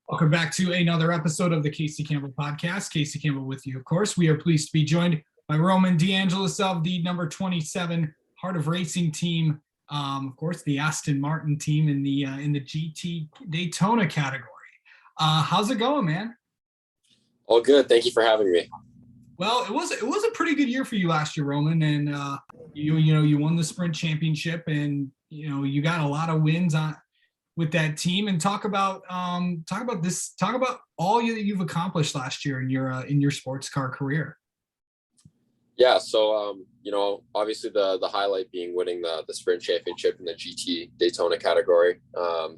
Welcome back to another episode of the Casey Campbell Podcast. Casey Campbell with you, of course. We are pleased to be joined by Roman DeAngelis of the number 27 Heart of Racing team. Of course, the Aston Martin team in the GT Daytona category. How's it going, man? All good. Thank you for having me. Well, it was a pretty good year for you last year, Roman, and you won the sprint championship, and you got a lot of wins with that team. And talk about all that you've accomplished last year in your sports car career. Yeah, so obviously the highlight being winning the sprint championship in the GT Daytona category.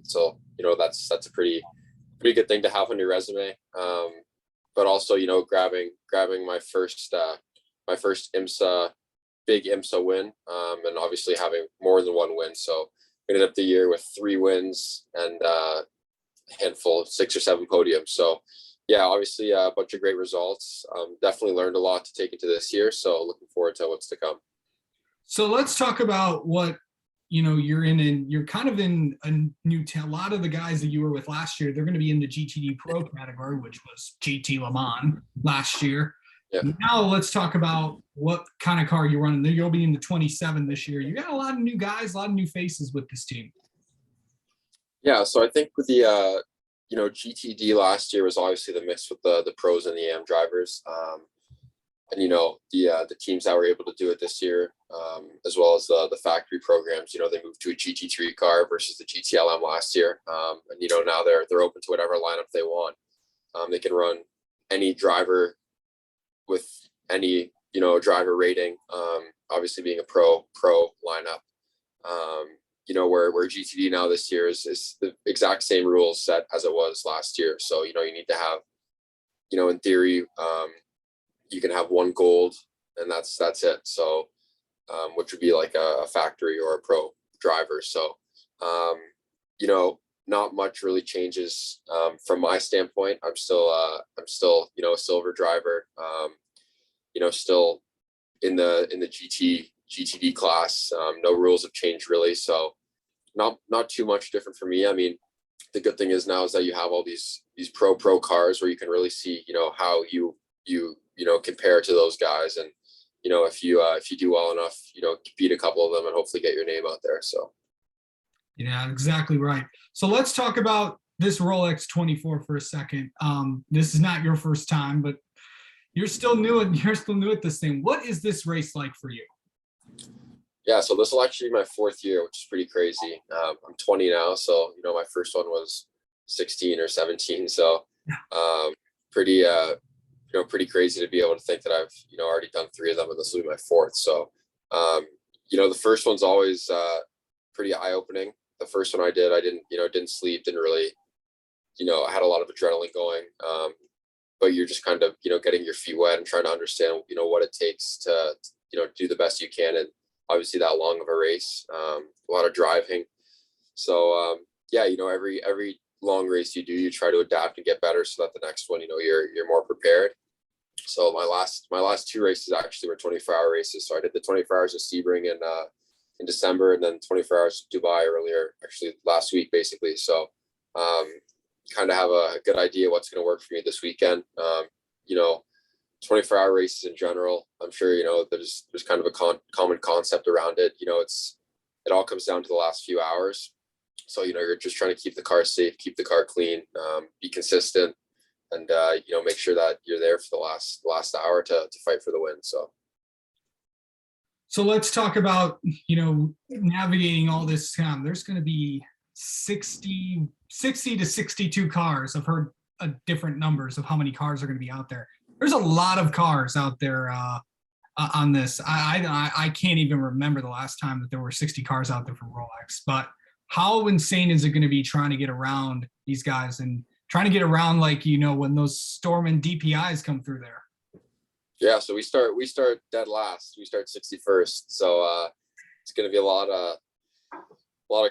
So that's a pretty good thing to have on your resume. But also grabbing my first big IMSA win, and obviously having more than one win. So ended up the year with 3 wins and a handful, 6 or 7 podiums. So yeah, obviously a bunch of great results. Definitely learned a lot to take into this year. So looking forward to what's to come. So let's talk about what you're in, and you're kind of in a new a lot of the guys that you were with last year, they're going to be in the GTD Pro category, which was GT Le Mans last year. Yeah. Now let's talk about what kind of car you're running. You'll be in the 27 this year. You got a lot of new guys, a lot of new faces with this team. Yeah, so I think with the GTD last year was obviously the mix with the pros and the AM drivers, and the teams that were able to do it this year, as well as the factory programs. They moved to a GT3 car versus the GTLM last year, and now they're open to whatever lineup they want. They can run any driver with any driver rating, obviously being a pro lineup. Where GTD now this year is the exact same rules set as it was last year. So you need to have, in theory, you can have 1 gold, and that's it. So which would be like a factory or a pro driver. So not much really changes from my standpoint. I'm still a silver driver, still in the GTD class. No rules have changed really, so not too much different for me. I mean, the good thing is that you have all these pro cars where you can really see how you compare to those guys, and if you do well enough, beat a couple of them and hopefully get your name out there. So yeah, exactly right. So let's talk about this Rolex 24 for a second. This is not your first time, but you're still new at this thing. What is this race like for you? Yeah, so this will actually be my 4th year, which is pretty crazy. I'm 20 now, so my first one was 16 or 17. So pretty crazy to be able to think that I've already done 3 of them, and this will be my 4th. So the first one's always pretty eye-opening. The first one I didn't sleep, didn't really, I had a lot of adrenaline going. But you're just kind of, getting your feet wet and trying to understand, what it takes to, do the best you can. And obviously that long of a race, a lot of driving. So, every long race you do, you try to adapt and get better so that the next one, you're more prepared. So my last 2 races actually were 24-hour races. So I did the 24 hours of Sebring in December, and then 24 hours of Dubai earlier, actually last week, basically. So, kind of have a good idea what's going to work for me this weekend. 24-hour races in general, I'm sure there's kind of a common concept around it. It all comes down to the last few hours. So you're just trying to keep the car safe, keep the car clean, be consistent, and make sure that you're there for the last hour to fight for the win. So let's talk about navigating all this. There's going to be 60 to 62 cars. I've heard different numbers of how many cars are going to be out there. There's a lot of cars out there on this. I can't even remember the last time that there were 60 cars out there from Rolex. But how insane is it going to be trying to get around these guys and trying to get around when those Storm and DPIs come through there? Yeah, so we start dead last. We start 61st. So it's going to be a lot of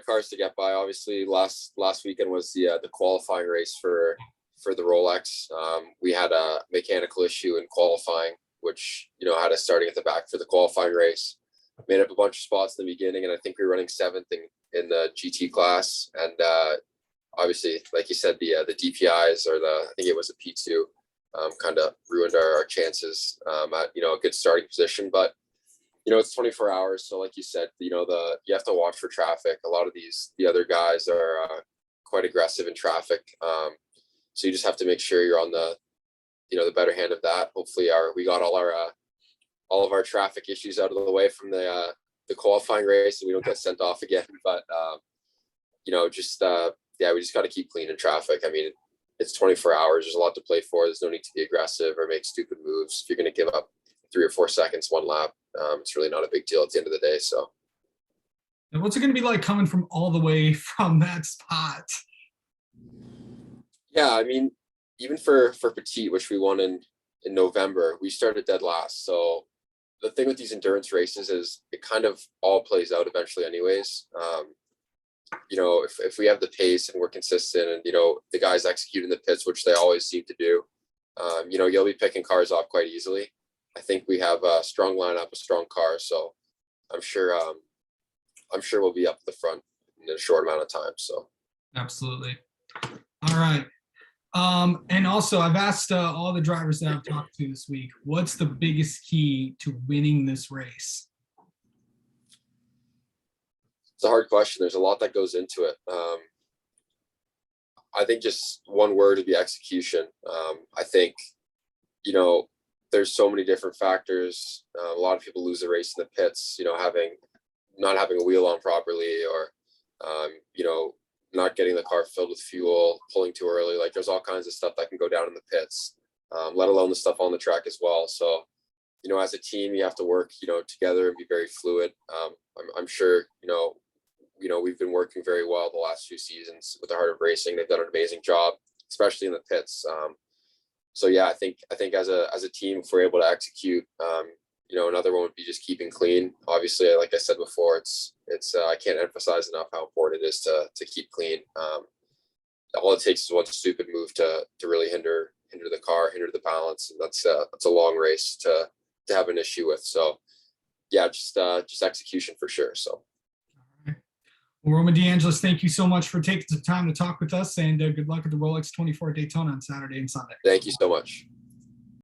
cars to get by. Obviously, last weekend was the qualifying race for the Rolex. We had a mechanical issue in qualifying, which had us starting at the back for the qualifying race. Made up a bunch of spots in the beginning, and I think we were running 7th in the GT class. And obviously, like you said, the DPIs or I think it was a P2, kind of ruined our chances at, a good starting position. But, it's 24 hours. So like you said, you have to watch for traffic. A lot of the other guys are quite aggressive in traffic. So you just have to make sure you're on the better hand of that. Hopefully we got all of our traffic issues out of the way from the qualifying race, and we don't get sent off again. But we just got to keep clean in traffic. I mean, it's 24 hours. There's a lot to play for. There's no need to be aggressive or make stupid moves. If you're going to give up 3 or 4 seconds one lap, it's really not a big deal at the end of the day. So, and what's it going to be like coming from all the way from that spot? Yeah, I mean, even for Petit, which we won in November, we started dead last. So the thing with these endurance races is it kind of all plays out eventually anyways. If we have the pace and we're consistent and, the guys execute in the pits, which they always seem to do, you'll be picking cars off quite easily. I think we have a strong lineup, a strong car. So I'm sure we'll be up at the front in a short amount of time. So. Absolutely. All right. And also I've asked all the drivers that I've talked to this week, what's the biggest key to winning this race? It's a hard question. There's a lot that goes into it. I think just one word would be execution. I think, there's so many different factors. A lot of people lose the race in the pits, not having a wheel on properly, or, not getting the car filled with fuel, pulling too early. Like there's all kinds of stuff that can go down in the pits, let alone the stuff on the track as well. So, as a team, you have to work, together and be very fluid. I'm sure, we've been working very well the last few seasons with the Heart of Racing. They've done an amazing job, especially in the pits. So yeah, I think as a team, if we're able to execute, another one would be just keeping clean. Obviously, like I said before, it's I can't emphasize enough how important it is to keep clean. All it takes is one stupid move to really hinder the car, hinder the balance, and that's a long race to have an issue with. So yeah, just execution for sure. So. Well, Roman DeAngelis, thank you so much for taking the time to talk with us, and good luck at the Rolex 24 Daytona on Saturday and Sunday. Thank you so much.